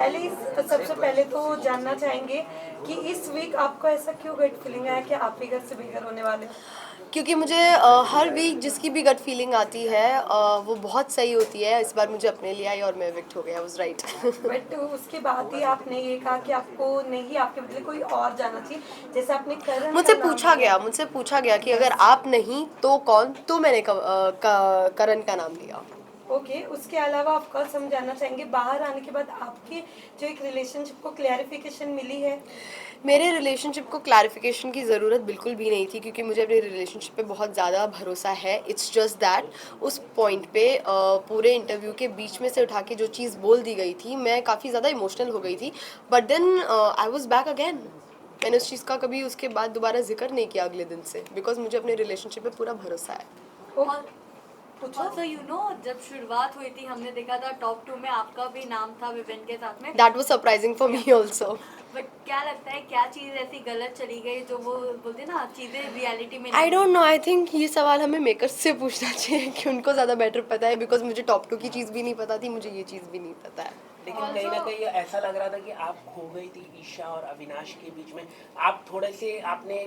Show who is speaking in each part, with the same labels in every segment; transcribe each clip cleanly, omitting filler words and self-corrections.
Speaker 1: सबसे पहले तो जानना चाहेंगे कि इस वीक आपको ऐसा क्यों गट फीलिंग आया कि आप भी घर से बेघर होने वाले हो?
Speaker 2: क्योंकि मुझे हर वीक जिसकी भी गट फीलिंग आती है वो बहुत सही होती है। इस बार मुझे अपने लिए आई और मैं इविक्ट हो गया। Was right.
Speaker 1: बट उसके बाद ही आपने ये कहा कि आपको नहीं, आपके बदले कोई और जाना चाहिए, जैसे आपने करण का नाम लिया।
Speaker 2: मुझसे पूछा गया कि अगर
Speaker 1: यस।
Speaker 2: आप नहीं तो कौन, तो मैंने करण का नाम लिया।
Speaker 1: ओके, उसके अलावा ऑफकोर्स हम जानना चाहेंगे बाहर आने के बाद आपके जो एक रिलेशनशिप को क्लैरिफिकेशन मिली है।
Speaker 2: मेरे रिलेशनशिप को क्लैरिफिकेशन की ज़रूरत बिल्कुल भी नहीं थी, क्योंकि मुझे अपने रिलेशनशिप पे बहुत ज़्यादा भरोसा है। इट्स जस्ट दैट उस पॉइंट पे पूरे इंटरव्यू के बीच में से उठा के जो चीज़ बोल दी गई थी, मैं काफ़ी ज़्यादा इमोशनल हो गई थी। But then I was back again. मैंने उस चीज़ का कभी उसके बाद दोबारा जिक्र नहीं किया अगले दिन से, बिकॉज मुझे अपने रिलेशनशिप पे पूरा भरोसा है।
Speaker 1: और
Speaker 3: ऑल्सो जब शुरुआत हुई थी हमने देखा था टॉप 2 में आपका भी नाम था विवेन के साथ में।
Speaker 2: That was surprising for me also.
Speaker 3: But क्या लगता है क्या चीज़ ऐसी गलत चली गई जो वो बोलते हैं ना चीज़ें रियलिटी में
Speaker 2: आई
Speaker 3: नहीं
Speaker 2: डोंट नो, आई थिंक ये सवाल हमें मेकर्स से पूछना चाहिए कि उनको ज़्यादा बेटर पता है, बिकॉज मुझे टॉप 2 की चीज़ भी नहीं पता थी, मुझे ये चीज़ भी नहीं पता है।
Speaker 4: लेकिन कहीं ना कहीं ऐसा लग रहा था कि आप खो गई थी ईशा और अविनाश के बीच में। आप थोड़े से आपने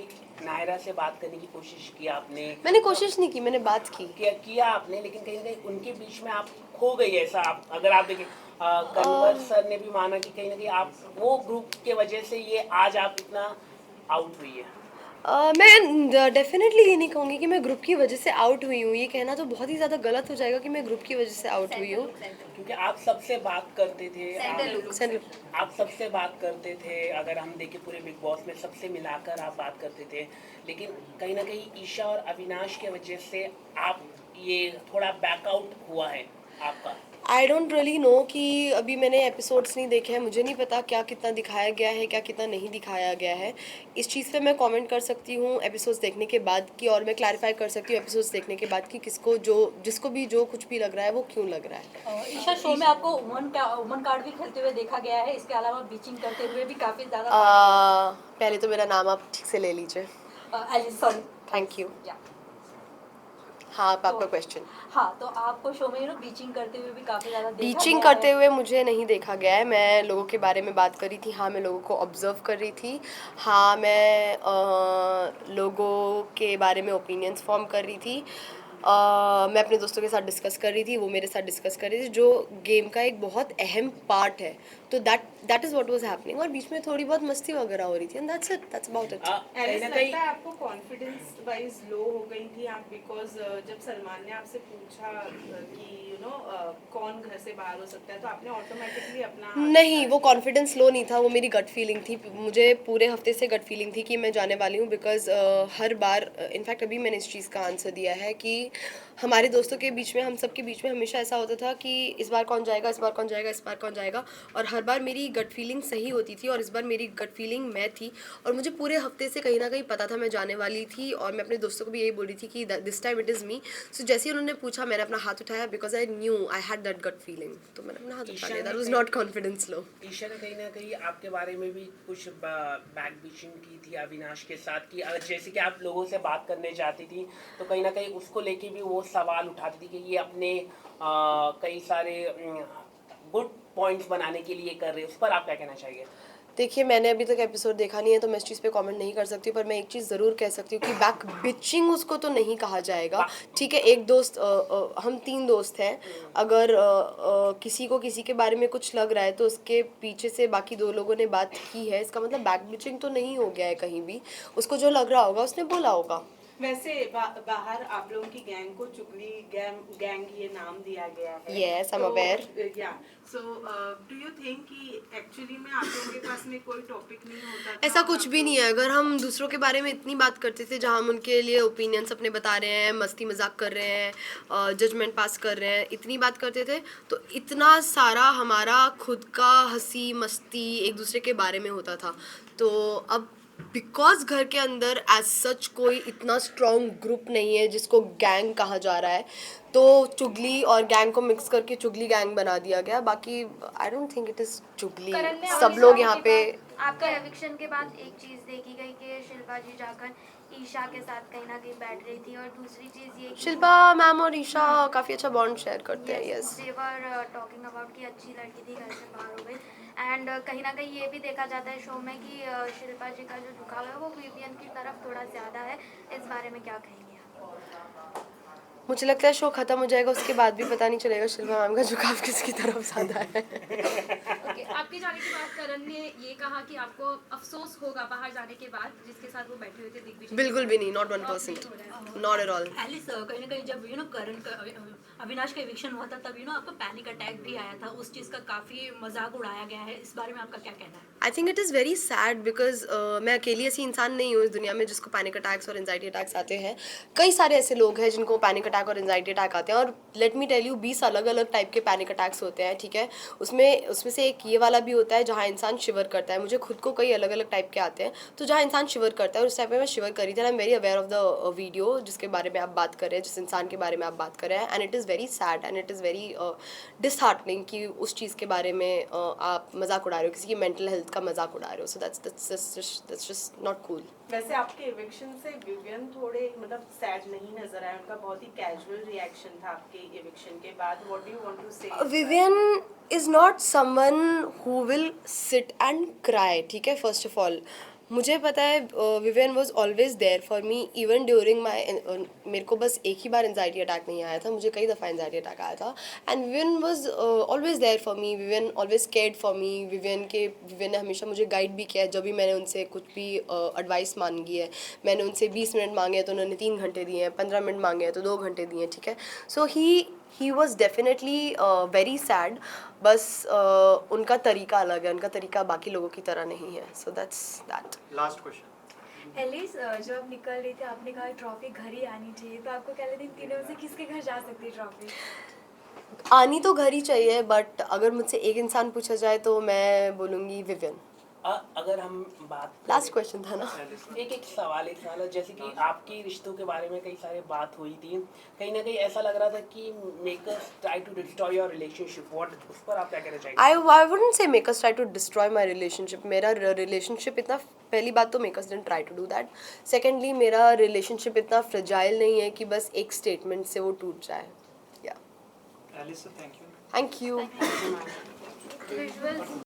Speaker 4: नायरा से बात करने की कोशिश की, आपने
Speaker 2: मैंने कोशिश नहीं की, मैंने बात की।
Speaker 4: किया आपने, लेकिन कहीं ना कहीं उनके बीच में आप खो गई। ऐसा आप अगर आप देखें, कन्वर सर ने भी माना कि कहीं ना कहीं आप वो ग्रुप के वजह से ये आज आप इतना आउट हुई है।
Speaker 2: मैं डेफिनेटली ये नहीं कहूँगी कि मैं ग्रुप की वजह से आउट हुई हूँ। ये कहना तो बहुत ही ज़्यादा गलत हो जाएगा कि मैं ग्रुप की वजह से आउट हुई हूँ।
Speaker 4: क्योंकि आप सबसे बात करते थे,
Speaker 2: सेंट्रल।
Speaker 4: आप सबसे बात करते थे। अगर हम देखें पूरे बिग बॉस में सबसे मिलाकर आप बात करते थे, लेकिन कहीं ना कहीं ईशा और अविनाश के वजह से आप ये थोड़ा बैकआउट हुआ है आपका।
Speaker 2: आई डोंट रियली नो कि अभी मैंने एपिसोड्स नहीं देखे हैं, मुझे नहीं पता क्या कितना दिखाया गया है, क्या कितना नहीं दिखाया गया है। इस चीज़ पे मैं कमेंट कर सकती हूँ एपिसोड्स देखने के बाद की, और मैं क्लैरिफाई कर सकती हूँ एपिसोड्स देखने के बाद कि किसको जो जिसको भी जो कुछ भी लग रहा है वो क्यों लग रहा है।
Speaker 5: ईशा, शो में आपको वुमन कार्ड भी खेलते हुए देखा गया है, इसके अलावा बीचिंग करते हुए भी काफी ज्यादा
Speaker 2: पहले तो मेरा नाम आप ठीक से ले लीजिए।
Speaker 5: एलिसन।
Speaker 2: Thank you.
Speaker 5: या
Speaker 2: हाँ, आप आपका क्वेश्चन।
Speaker 5: हाँ, तो आपको शो में बीचिंग करते हुए भी काफी ज्यादा देखा
Speaker 2: बीचिंग
Speaker 5: गया
Speaker 2: करते
Speaker 5: है।
Speaker 2: हुए मुझे नहीं देखा गया है। मैं लोगों के बारे में बात कर रही थी। हाँ, मैं लोगों को ऑब्जर्व कर रही थी। हाँ, मैं लोगों के बारे में ओपिनियंस फॉर्म कर रही थी। मैं अपने दोस्तों के साथ डिस्कस कर रही थी, वो मेरे साथ डिस्कस कर रही थी, जो गेम का एक बहुत अहम पार्ट है। तो that is what was happening, और बीच में थोड़ी बहुत मस्ती वगैरह हो रही थी, and that's it, that's about it.
Speaker 4: कहीं ना
Speaker 6: लगता
Speaker 4: कहीं
Speaker 6: है आपको कॉन्फिडेंस वाइज लो हो गई थी आप, बिकॉज जब सलमान ने आपसे पूछा कि कौन घर से बाहर हो सकता है, तो आपने ऑटोमेटिकली अपना
Speaker 2: नहीं, वो कॉन्फिडेंस लो नहीं था, वो मेरी गट फीलिंग थी। मुझे पूरे हफ्ते से गट फीलिंग थी कि मैं जाने वाली हूँ, बिकॉज हर बार इनफैक्ट अभी मैंने इस चीज़ का आंसर दिया है कि हमारे दोस्तों के बीच में, हम सब के बीच में हमेशा ऐसा होता था कि इस बार कौन जाएगा, इस बार कौन जाएगा, इस बार कौन जाएगा, और हर बार मेरी गट फीलिंग सही होती थी, और इस बार मेरी गट फीलिंग मैं थी, और मुझे पूरे हफ्ते से कहीं ना कहीं पता था मैं जाने वाली थी, और मैं अपने दोस्तों को भी यही बोल रही थी कि this time it is me. So जैसे ही उन्होंने पूछा, मैंने अपना हाथ उठाया, because I knew I had that gut feeling, तो मैंने अपना हाथ उठा लिया। That was not confidence low.
Speaker 4: Isha ने कहीं ना कहीं आपके बारे में भी कुछ बैक बिचिंग की थी अविनाश के साथ, कि जैसे कि आप लोगों से बात करने जाती थी तो कहीं ना कहीं उसको लेके भी वो सवाल उठाती थी कि ये अपने कई सारे गुड पॉइंट्स बनाने के लिए कर रहे हैं। उस पर आप क्या कहना चाहिए?
Speaker 2: देखिए, मैंने अभी तक एपिसोड देखा नहीं है, तो मैं इस चीज़ पे कमेंट नहीं कर सकती, पर मैं एक चीज़ ज़रूर कह सकती हूँ कि बैक बिचिंग उसको तो नहीं कहा जाएगा। ठीक है, एक दोस्त हम 3 दोस्त हैं, अगर किसी को किसी के बारे में कुछ लग रहा है तो उसके पीछे से बाकी 2 लोगों ने बात की है, इसका मतलब बैक बिचिंग तो नहीं हो गया है कहीं भी। उसको जो लग रहा होगा उसने बोला होगा।
Speaker 6: वैसे बाहर आप लोगों की गैंग को चुगली गैंग ये नाम दिया गया है।
Speaker 2: Yes, I'm aware.
Speaker 6: या सो डू यू थिंक कि एक्चुअली में आप लोगों के पास में कोई टॉपिक नहीं होता था?
Speaker 2: ऐसा कुछ भी नहीं है। अगर हम दूसरों के बारे में इतनी बात करते थे, जहाँ हम उनके लिए ओपिनियंस अपने बता रहे हैं, मस्ती मजाक कर रहे हैं, जजमेंट पास कर रहे हैं, इतनी बात करते थे, तो इतना सारा हमारा खुद का हंसी मस्ती एक दूसरे के बारे में होता था। तो अब बिकॉज घर के अंदर एज सच कोई इतना स्ट्रॉन्ग ग्रुप नहीं है जिसको गैंग कहा जा रहा है, तो चुगली और गैंग को मिक्स करके चुगली गैंग बना दिया गया। बाकी I don't think it is चुगली।
Speaker 7: करण ने
Speaker 2: सब
Speaker 7: अपने
Speaker 2: लोग
Speaker 7: जाने
Speaker 2: यहाँ
Speaker 7: के
Speaker 2: पे
Speaker 7: बाद, आपके एविक्शन के बाद एक चीज देखी गई कि शिल्पा जी जाकर ईशा के साथ कहीं ना कहीं बैठ रही थी, और दूसरी चीज ये कि
Speaker 2: शिल्पा मैम और ईशा काफ़ी अच्छा बॉन्ड शेयर करते हैं। Yes,
Speaker 7: they were talking about कि अच्छी लड़की थी, घर से बाहर हो गई। एंड कहीं ना कहीं ये भी देखा जाता है शो में कि शिल्पा जी का जो झुकाव है वो विवियन की तरफ थोड़ा ज़्यादा है। इस बारे में क्या कहेंगे आप?
Speaker 2: मुझे लगता है शो खत्म हो जाएगा उसके बाद भी पता नहीं चलेगा शिल्पा मैम का झुकाव किसकी तरफ ज़्यादा है।
Speaker 8: ओके, आपके जाने के बाद करण ने ये कहा कि आपको अफसोस होगा बाहर जाने के बाद, जिसके साथ वो बैठे हुए थे दिग्विजय।
Speaker 2: बिल्कुल भी नहीं, not 1%, not at all.
Speaker 5: Alice कहीं ना कहीं जब करण का अविनाश का एविक्शन हुआ था तब आपको पैनिक अटैक भी आया था, उस चीज़ का काफ़ी मजाक उड़ाया गया है। इस बारे में आपका क्या कहना है?
Speaker 2: I think it is very sad because मैं अकेली ऐसी इंसान नहीं हूँ इस दुनिया में जिसको पैनिक अटैक्स और एंजाइटी अटैक्स आते हैं। कई सारे ऐसे लोग हैं जिनको पैनिक अटैक और एंजाइटी अटैक आते हैं, और लेट मी टेल यू 20 अलग अलग टाइप के पैनिक अटैक्स होते हैं, ठीक है। उसमें से एक ये वाला भी होता है जहाँ इंसान शिवर करता है। मुझे खुद को कई अलग अलग टाइप के आते हैं, तो जहाँ इंसान शिवर करता है, और उस टाइप में मैं शिवर करी थी। I am very aware of the video जिसके बारे में आप बात कर रहे हैं, जिस इंसान के बारे में आप बात कर रहे हैं, and it is very sad and it is very disheartening कि उस चीज़ के बारे में आप मजाक उड़ा रहे हो, किसी की मेंटल हेल्थ का मजाक उड़ा रहे हो। सो that's just not cool.
Speaker 6: वैसे आपके इविक्शन से विवियन थोड़े मतलब सैड नहीं नजर आया, उनका बहुत ही कैजुअल रिएक्शन था आपके इविक्शन के बाद। What do you want to say?
Speaker 2: Vivian is not someone who will sit and cry, ठीक है। फर्स्ट ऑफ ऑल मुझे पता है Vivian was always there for me even during my मेरे को बस एक ही बार एंजाइटी अटैक नहीं आया था, मुझे कई दफ़ा एंजाइटी अटैक आया था, and Vivian was always there for me. Vivian always cared for me. Vivian ने हमेशा मुझे गाइड भी किया है जब भी मैंने उनसे कुछ भी एडवाइस मांगी है। मैंने उनसे 20 मिनट मांगे हैं तो उन्होंने 3 घंटे दिए हैं, 15 मिनट मांगे हैं तो 2 घंटे दिए हैं, ठीक है। So he was definitely very sad, बस उनका तरीका अलग है, उनका तरीका बाकी लोगों की तरह नहीं है। So that's that.
Speaker 9: Last question.
Speaker 3: Alice, जब आप निकल रही थी आपने कहा ट्रॉफी घर ही आनी चाहिए, तो आपको क्या लगता है इन तीनों में से किसके घर जा सकती है ट्रॉफी?
Speaker 2: आनी तो घर ही चाहिए, बट अगर मुझसे एक इंसान पूछा जाए तो मैं बोलूँगी विवियन।
Speaker 4: अगर हम बात
Speaker 2: लास्ट क्वेश्चन था ना।
Speaker 4: एक सवाल है, जैसे कि आपके रिश्तों के बारे में कई सारे बात हुई थी, कहीं ना कहीं ऐसा लग रहा था कि makers try to destroy your relationship. What, उस पर आप क्या कहना चाहेंगे?
Speaker 2: I wouldn't say makers try to destroy my relationship. मेरा रिलेशनशिप इतना, पहली बात तो makers didn't try to do that. Secondly मेरा रिलेशनशिप इतना फ्रेजाइल नहीं है कि बस एक स्टेटमेंट से वो टूट जाए। या
Speaker 9: Alice, thank you.
Speaker 2: Thank you.
Speaker 3: Visual